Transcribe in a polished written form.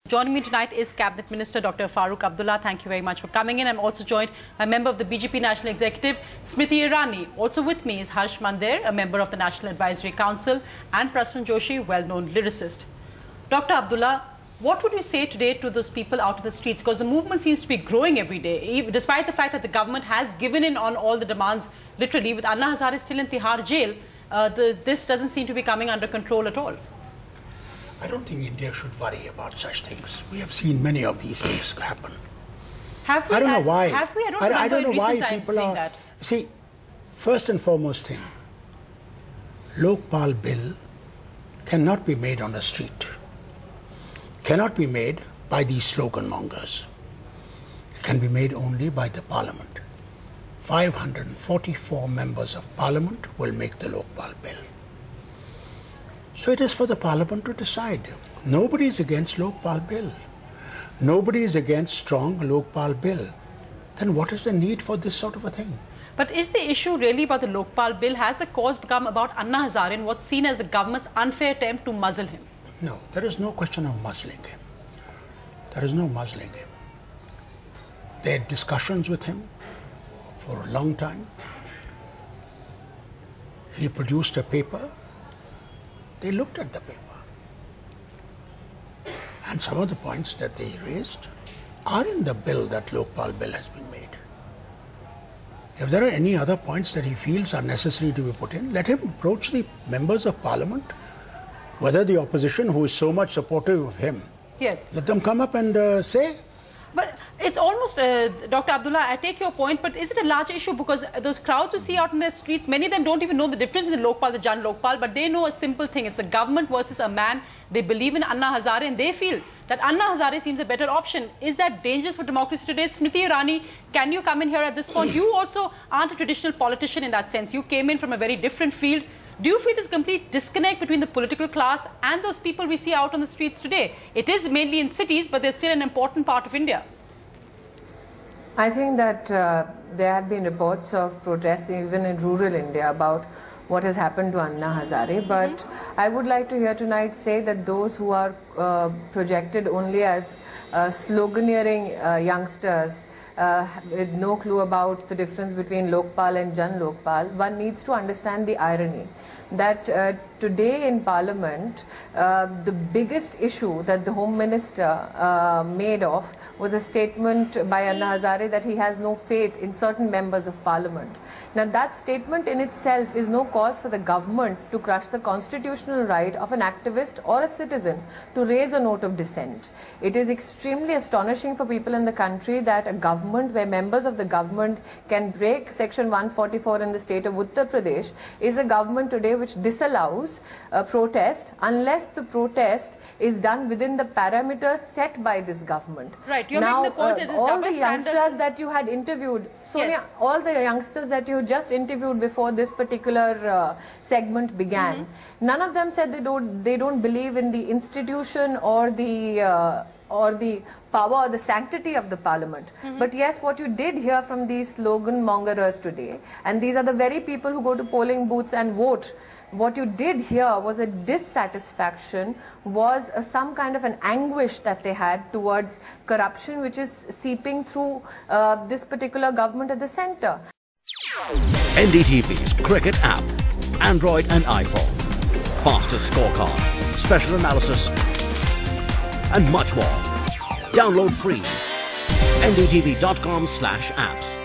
Joining me tonight is Cabinet Minister Dr. Farooq Abdullah. Thank you very much for coming in. I'm also joined by a member of the BJP National Executive, Smriti Irani. Also with me is Harsh Mandir, a member of the National Advisory Council, and Prasun Joshi, well-known lyricist. Dr. Abdullah, what would you say today to those people out in the streets? Because the movement seems to be growing every day, despite the fact that the government has given in on all the demands, literally. With Anna Hazare still in Tihar Jail, this doesn't seem to be coming under control at all. I don't think India should worry about such things. We have seen many of these things happen. Have we? I don't know why. Have we? I don't know why people are... That. See, first and foremost thing, Lokpal bill cannot be made on the street. Cannot be made by these slogan mongers. It can be made only by the parliament. 544 members of parliament will make the Lokpal bill. So it is for the parliament to decide. Nobody is against Lokpal bill. Nobody is against strong Lokpal bill. Then what is the need for this sort of a thing? But is the issue really about the Lokpal bill? Has the cause become about Anna Hazare and what's seen as the government's unfair attempt to muzzle him? No, there is no question of muzzling him. There is no muzzling him. They had discussions with him for a long time. He produced a paper. They looked at the paper. And some of the points that they raised are in the bill that Lokpal bill has been made. If there are any other points that he feels are necessary to be put in, let him approach the members of parliament, whether the opposition who is so much supportive of him. Yes. Let them come up and say. But it's almost, Dr. Abdullah, I take your point, but is it a large issue? Because those crowds you see out in the streets, many of them don't even know the difference in the Lokpal, the Jan Lokpal, but they know a simple thing. It's the government versus a man. They believe in Anna Hazare and they feel that Anna Hazare seems a better option. Is that dangerous for democracy today? Smriti Irani, can you come in here at this point? You also aren't a traditional politician in that sense. You came in from a very different field. Do you feel this complete disconnect between the political class and those people we see out on the streets today? It is mainly in cities, but they're still an important part of India. I think that there have been reports of protests even in rural India about what has happened to Anna Hazare. But I would like to here tonight say that those who are projected only as sloganeering youngsters with no clue about the difference between Lokpal and Jan Lokpal, one needs to understand the irony that today in Parliament, the biggest issue that the Home Minister made of was a statement by Anna Hazare that he has no faith in certain members of Parliament. Now that statement in itself is no cause for the government to crush the constitutional right of an activist or a citizen to raise a note of dissent. It is extremely astonishing for people in the country that a government where members of the government can break Section 144 in the state of Uttar Pradesh is a government today which disallows a protest unless the protest is done within the parameters set by this government. Right, you're now, making the point that all the youngsters that you had interviewed, Sonia, yes, all the youngsters that you just interviewed before this particular segment began, none of them said they don't believe in the institution or the power or the sanctity of the parliament. But yes, what you did hear from these slogan mongerers today, and these are the very people who go to polling booths and vote, what you did hear was a dissatisfaction, was some kind of an anguish that they had towards corruption which is seeping through this particular government at the center. NDTV's cricket app, Android and iPhone, fastest scorecard, special analysis and much more. Download free. ndtv.com/apps.